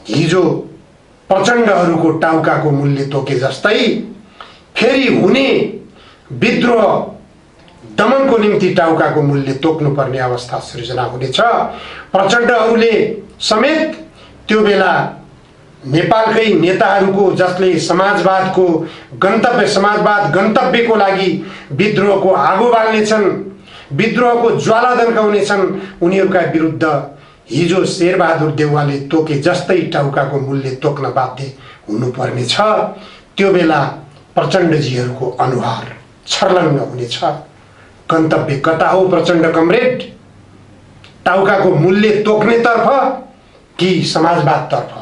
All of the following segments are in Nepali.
हिजो प्रचण्डहरूको टाउकाको मूल्य तोके जस्तै फेरि हुने विद्रोह दमनको निम्ति टाउकाको मूल्य तोक्नुपर्ने अवस्था सृजना हुनेछ। प्रचण्डहरूले समेत त्यो बेला नेपालकै नेताहरूको जसले समाजवाद गन्तव्यको लागि विद्रोहको आगो बाल्नेछन्, विद्रोहको ज्वाला दन्काउनेछन्, उनीहरूका विरुद्ध हिजो शेरबहादुर देउवाले तोके जस्तै टाउकाको मूल्य तोक्न बाध्य हुनुपर्नेछ। त्यो बेला प्रचण्डजीहरूको अनुहार छर्लङ्ग हुनेछ। गन्तव्य कता हो प्रचण्ड कमरेड? टाउकाको मूल्य तोक्नेतर्फ कि समाजवादतर्फ?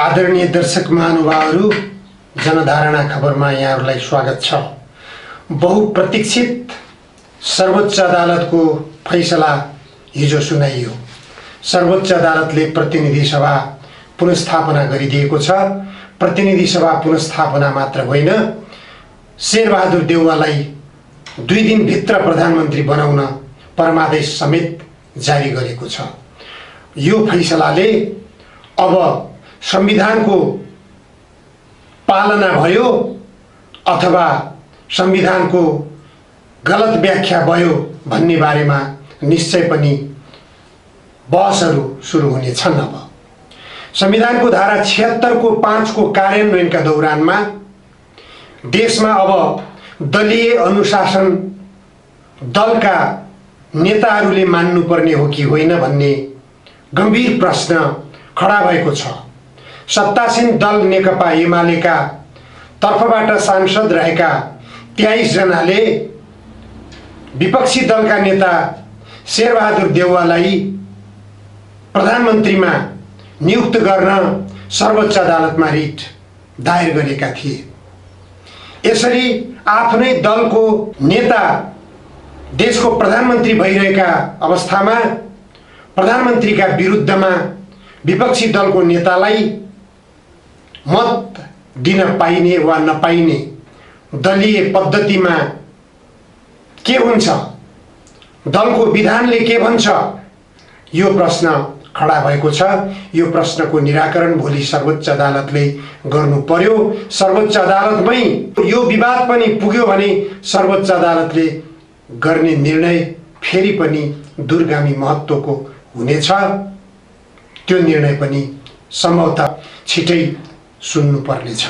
आदरणीय दर्शक महानुभावहरू, जनधारणा खबरमा यहाँहरूलाई स्वागत छ। बहुप्रतीक्षित सर्वोच्च अदालतको फैसला हिजो सुनाइयो। सर्वोच्च अदालतले प्रतिनिधि सभा पुनर्स्थापना गरिदिएको छ। प्रतिनिधि सभा पुनर्स्थापना मात्र होइन, शेरबहादुर देउवालाई 2 दिनभित्र प्रधानमन्त्री बनाउन परमादेश समेत जारी गरेको छ। यो फैसलाले अब संविधानको पालना भयो अथवा संविधानको गलत व्याख्या भयो भन्ने बारेमा निश्चय पनि बहसहरू सुरु हुनेछन्। अब संविधानको धारा 76 को 5 को कार्यान्वयनका दौरानमा देशमा अब दलीय अनुशासन दलका नेताहरूले मान्नुपर्ने हो कि होइन भन्ने गम्भीर प्रश्न खडा भएको छ। सत्तासीन दल नेकपा एमालेका तर्फबाट सांसद रहेका 23 जनाले विपक्षी दलका नेता शेरबहादुर देउवालाई प्रधानमन्त्रीमा नियुक्त गर्न सर्वोच्च अदालतमा रिट दायर गरेका थिए। यसरी आफ्नै दलको नेता देशको प्रधानमन्त्री भइरहेका अवस्थामा प्रधानमन्त्रीका विरुद्धमा विपक्षी दलको नेतालाई मत दिन पाइने वा नपाइने दलीय पद्धतिमा के हुन्छ, दलको विधानले के भन्छ, यो प्रश्न खडा भएको छ। यो प्रश्नको निराकरण भोलि सर्वोच्च अदालतले गर्नु पर्यो। सर्वोच्च अदालतमै यो विवाद पनि पुग्यो भने सर्वोच्च अदालतले गर्ने निर्णय फेरि पनि दूरगामी महत्त्वको हुनेछ। त्यो निर्णय पनि सम्भवतः छिटै सुन्नुपर्नेछ।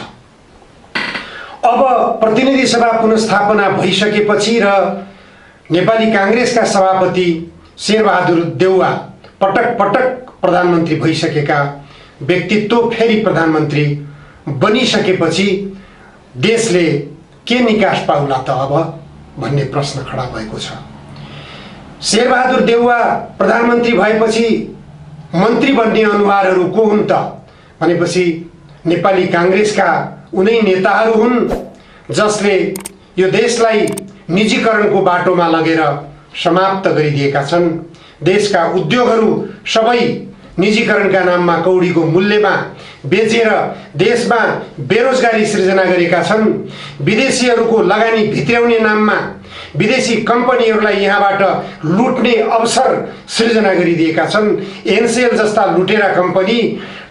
अब प्रतिनिधि सभा पुनर्स्थापना भइसकेपछि र नेपाली कांग्रेसका सभापति शेरबहादुर देउवा पटक पटक प्रधानमन्त्री भइसकेका व्यक्तित्व फेरि प्रधानमन्त्री बनिसकेपछि देशले के निकास पाउला त अब भन्ने प्रश्न खडा भएको छ। शेरबहादुर देउवा प्रधानमन्त्री भएपछि मन्त्री बन्ने अनुहारहरू को हुन् त भनेपछि नेपाली कांग्रेसका उनै नेताहरू हुन् जसले यो देशलाई निजीकरणको बाटोमा लगेर समाप्त गरिदिएका छन्। देशका उद्योगहरू सबै निजीकरणका नाममा कौडीको मूल्यमा बेचेर देशमा बेरोजगारी सृजना गरेका छन्। विदेशीहरूको लगानी भित्र्याउने नाममा विदेशी कम्पनीहरूलाई यहाँबाट लुट्ने अवसर सृजना गरिदिएका छन्। एनसेल जस्ता लुटेरा कम्पनी,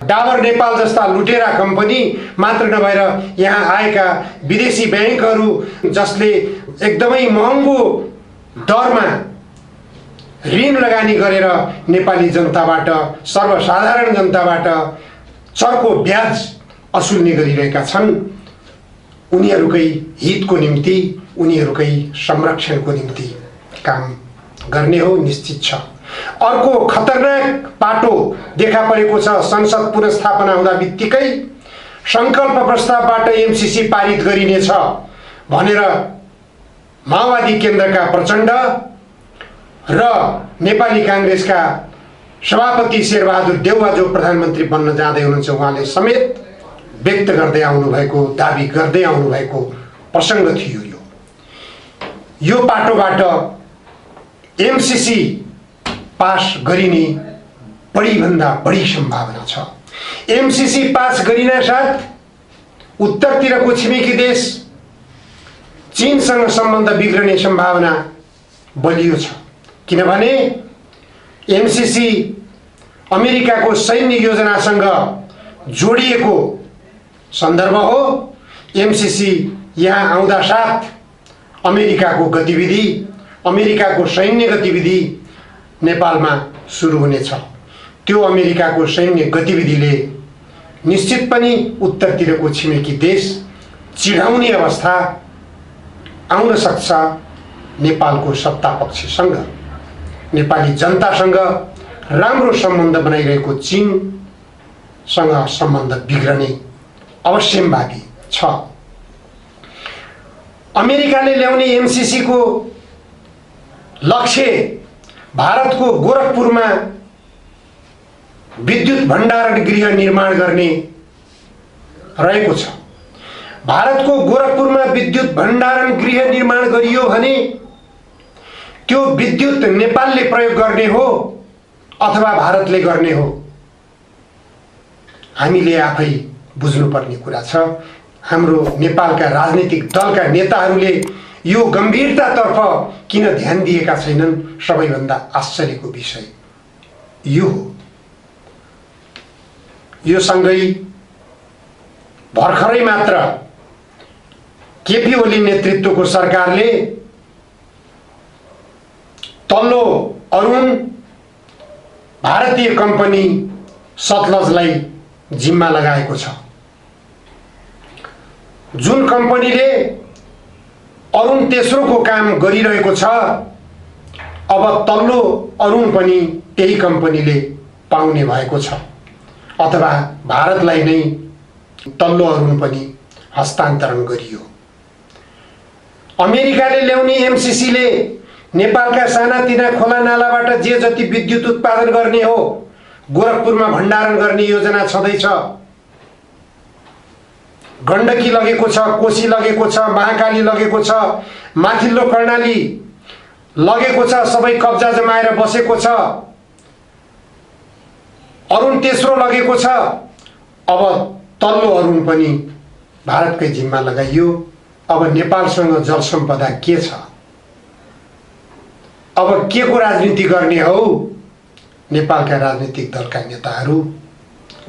डाबर नेपाल जस्ता लुटेरा कम्पनी मात्र नभएर यहाँ आएका विदेशी ब्याङ्कहरू जसले एकदमै महँगो दरमा ऋण लगानी गरेर नेपाली जनताबाट, सर्वसाधारण जनताबाट चर्को ब्याज असुल्ने गरिरहेका छन्। उनीहरूकै हितको निम्ति, उनीहरूकै संरक्षणको निम्ति काम गर्ने हो निश्चित छ। अर्को खतरनाक पाटो देखा परेको छ। संसद पुनर्स्थापना हुँदा बित्तिकै संकल्प प्रस्तावबाट एमसीसी पारित गरिनेछ भनेर माओवादी केन्द्रका प्रचण्ड र नेपाली कांग्रेसका सभापति शेरबहादुर देउवा जो प्रधानमन्त्री बन्न जाँदै हुनुहुन्छ उहाँले समेत व्यक्त गर्दै आउनु भएको, दाबी गर्दै आउनु भएको प्रसङ्ग थियो। यो पाटोबाट एमसीसी पास गरिने बढी भन्दा बढी सम्भावना छ। एमसीसी पास गरिन साथ उत्तरतिरको छिमेकी देश चीनसँग सम्बन्ध बिग्रने सम्भावना बलियो छ, किनभने एमसीसी अमेरिकाको सैन्य योजनासँग जोडिएको सन्दर्भ हो। एमसीसी यहाँ आउँदा साथ अमेरिकाको गतिविधि, अमेरिकाको सैन्य गतिविधि नेपालमा सुरु हुनेछ। त्यो अमेरिकाको सैन्य गतिविधिले निश्चित पनि उत्तरतिरको छिमेकी देश चिढाउने अवस्था आउन सक्छ। नेपालको सत्तापक्षसँग, नेपाली जनतासँग राम्रो सम्बन्ध बनाइरहेको चीनसँग सम्बन्ध बिग्रने अवश्यम्भावी छ। अमेरिकाले ल्याउने एमसीसी को लक्ष्य भारतको गोरखपुरमा विद्युत भण्डारण गृह निर्माण गर्ने रहेको छ। भारतको गोरखपुरमा विद्युत भण्डारण गृह निर्माण गरियो भने त्यो विद्युत नेपालले प्रयोग गर्ने हो अथवा भारतले गर्ने हो, हामीले आफै बुझ्नुपर्ने कुरा छ। हाम्रो नेपालका राजनीतिक दलका नेताहरूले यो गम्भीरतातर्फ किन ध्यान दिएका छैनन्, सबैभन्दा आश्चर्यको विषय यो हो। यो सँगै भर्खरै मात्र केपी ओली नेतृत्वको सरकारले तल्लो अरुण भारतीय कम्पनी सतलजलाई जिम्मा लगाएको छ। जुन कम्पनीले अरुण तेस्रोको काम गरिरहेको छ, अब तल्लो अरुण पनि त्यही कम्पनीले पाउने भएको छ, अथवा भारतलाई नै तल्लो अरुण पनि हस्तान्तरण गरियो। अमेरिकाले ल्याउने एमसीसीले नेपालका सानातिना खोला नालाबाट जे जति विद्युत उत्पादन गर्ने हो गोरखपुरमा भण्डारण गर्ने योजना छँदैछ। गण्डकी लगेको छ, कोशी लगेको छ, महाकाली लगेको छ, माथिल्लो कर्णाली लगेको छ, सबै कब्जा जमाएर बसेको छ। अरुण तेस्रो लगेको छ, अब तल्लो अरुण पनि भारतकै जिम्मा लगाइयो। अब नेपालसँग जल सम्पदा के छ, अब के को राजनीति गर्ने हौ? नेपालका राजनीतिक दलका नेताहरू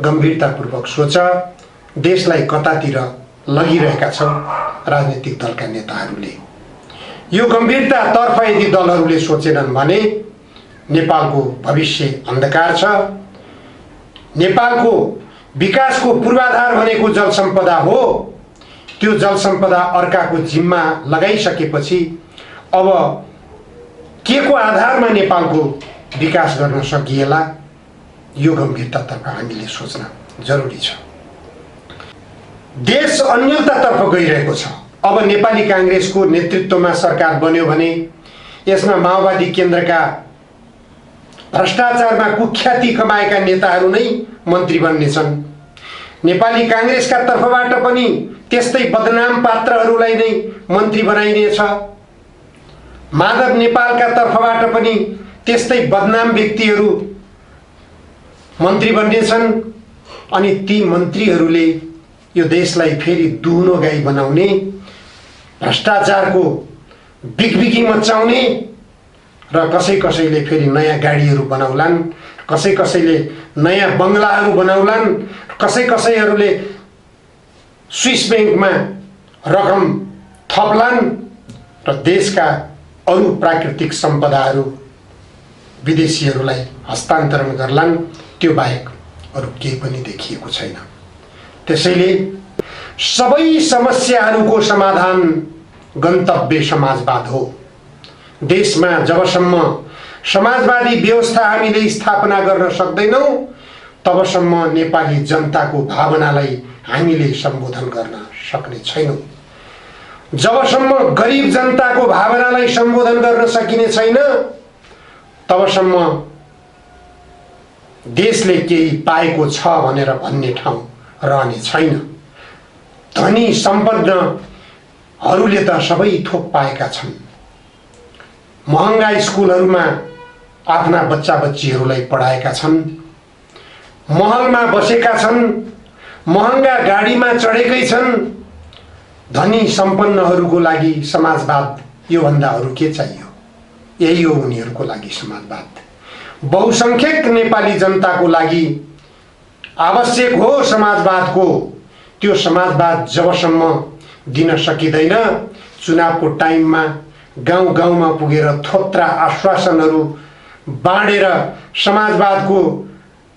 गम्भीरतापूर्वक सोच, देशलाई कतातिर लगिरहेका छौं। राजनीतिक दलका नेताहरूले यो गम्भीरतातर्फ यदि दलहरूले सोचेनन् भने नेपालको भविष्य अन्धकार छ। नेपालको विकासको पूर्वाधार भनेको जल सम्पदा हो। त्यो जल सम्पदा अर्काको जिम्मा लगाइसकेपछि अब के को आधारमा नेपालको विकास गर्न सकिएला, यो गम्भीरतातर्फ हामीले सोच्न जरुरी छ। देश अन्यलतातर्फ गइरहेको छ। अब नेपाली कांग्रेसको नेतृत्वमा सरकार बन्यो भने यसमा माओवादी केन्द्रका भ्रष्टाचारमा कुख्याति कमाएका नेताहरू नै मन्त्री बन्नेछन्। नेपाली कांग्रेसका तर्फबाट पनि त्यस्तै बदनाम पात्रहरूलाई नै मन्त्री बनाइनेछ। माधव नेपालका तर्फबाट पनि त्यस्तै बदनाम व्यक्तिहरू मन्त्री बन्नेछन्। अनि ती मन्त्रीहरूले यो देशलाई फेरि दुहुनो गाई बनाउने, भ्रष्टाचारको बिगबिगी मचाउने र कसैले फेरि नयाँ गाडीहरू बनाउलान्, कसैले नयाँ बंगलाहरू बनाउलान्, कसैहरूले स्विस बैंकमा रकम थप्लान् र देशका अरु प्राकृतिक सम्पदाहरू विदेशीहरूलाई हस्तान्तरण गर्लान्। त्यो बाहेक अरु केही पनि देखिएको छैन। त्यसैले सबै समस्याहरूको समाधान गन्तव्य समाजवाद हो। देशमा जबसम्म समाजवादी व्यवस्था हामीले स्थापना गर्न सक्दैनौं तबसम्म नेपाली जनताको भावनालाई हामीले सम्बोधन गर्न सक्ने छैनौं। जबसम्म गरिब जनताको भावनालाई सम्बोधन गर्न सकिने छैन तबसम्म देशले केही पाएको छ भनेर भन्ने ठाउँ रहने छैन। धनी सम्पन्नहरूले त सबै थोक पाएका छन्। महँगा स्कुलहरूमा आफ्ना बच्चा बच्चीहरूलाई पढाएका छन्, महलमा बसेका छन्, महँगा गाडीमा चढेकै छन्। धनी सम्पन्नहरूको लागि समाजवाद योभन्दा अरू के चाहियो? यही हो उनीहरूको लागि समाजवाद। बहुसंख्यक नेपाली जनताको लागि आवश्यक हो समाजवादको। त्यो समाजवाद जबसम्म दिन सकिँदैन, चुनावको टाइममा गाउँ गाउँमा पुगेर थोत्रा आश्वासनहरू बाँडेर समाजवादको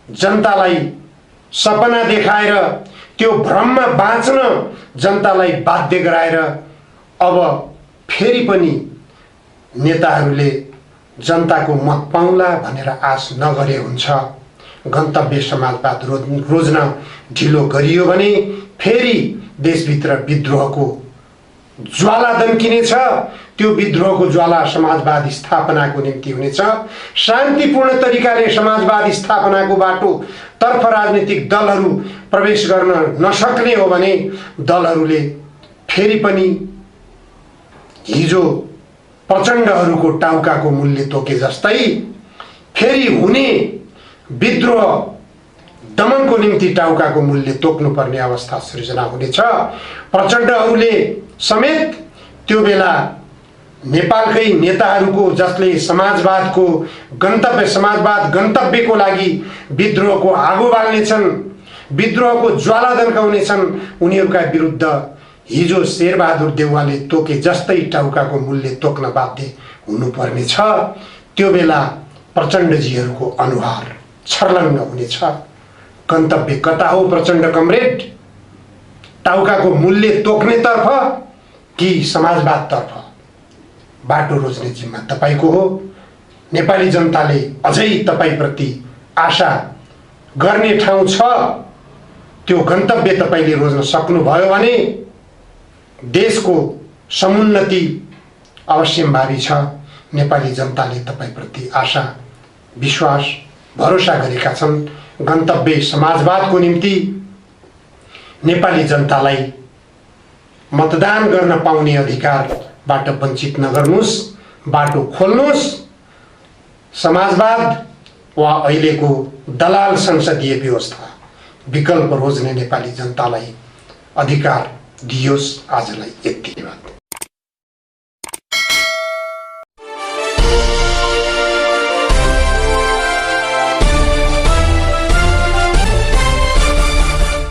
जनतालाई सपना देखाएर त्यो भ्रममा बाँच्न जनतालाई बाध्य गराएर अब फेरि पनि नेताहरूले जनताको मत पाउला भनेर आश नगरे हुन्छ। गन्तव्य समाजवाद रोज्न ढिलो गरियो भने फेरि देशभित्र विद्रोहको ज्वाला दन्किनेछ। त्यो विद्रोहको ज्वाला समाजवाद स्थापनाको निम्ति हुनेछ। शान्तिपूर्ण तरिकाले समाजवाद स्थापनाको बाटो तर्फ राजनीतिक दलहरू प्रवेश गर्न नसक्ने हो भने दलहरूले फेरि पनि हिजो प्रचण्डहरूको टाउकाको मूल्य तोके जस्तै फेरि हुने विद्रोह दमनको निम्ति टाउकाको मूल्य तोक्नुपर्ने अवस्था सृजना हुनेछ। प्रचण्डहरूले समेत त्यो बेला नेपालकै नेताहरूको जसले समाजवादको गन्तव्य समाजवाद गन्तव्यको लागि विद्रोहको आगो बाल्नेछन्, विद्रोहको ज्वाला दन्काउनेछन्, उनीहरूका विरुद्ध हिजो शेरबहादुर देउवाले तोके जस्तै टाउकाको मूल्य तोक्न बाध्य हुनुपर्नेछ। त्यो बेला प्रचण्डजीहरूको अनुहार छर्लङ्ग हुनेछ। गन्तव्य कता हो प्रचण्ड कमरेड? टाउकाको मूल्य तोक्नेतर्फ कि समाजवादतर्फ? बाटो रोज्ने जिम्मा तपाईको हो। नेपाली जनताले अझै तपाईप्रति आशा गर्ने ठाउँ छ। त्यो गन्तव्य तपाईले रोज्न सक्नुभयो भने देशको समुन्नति अवश्यम्भावी छ। नेपाली जनताले तपाईप्रति आशा विश्वास भरोसा गरेका छन्। गन्तव्य समाजवादको निम्ति नेपाली जनतालाई मतदान गर्न पाउने अधिकारबाट वञ्चित नगर्नुस्, बाटो खोल्नुस्। समाजवाद वा अहिलेको दलाल संसदीय व्यवस्था विकल्प रोज्ने नेपाली जनतालाई अधिकार दियोस्। आजलाई यति।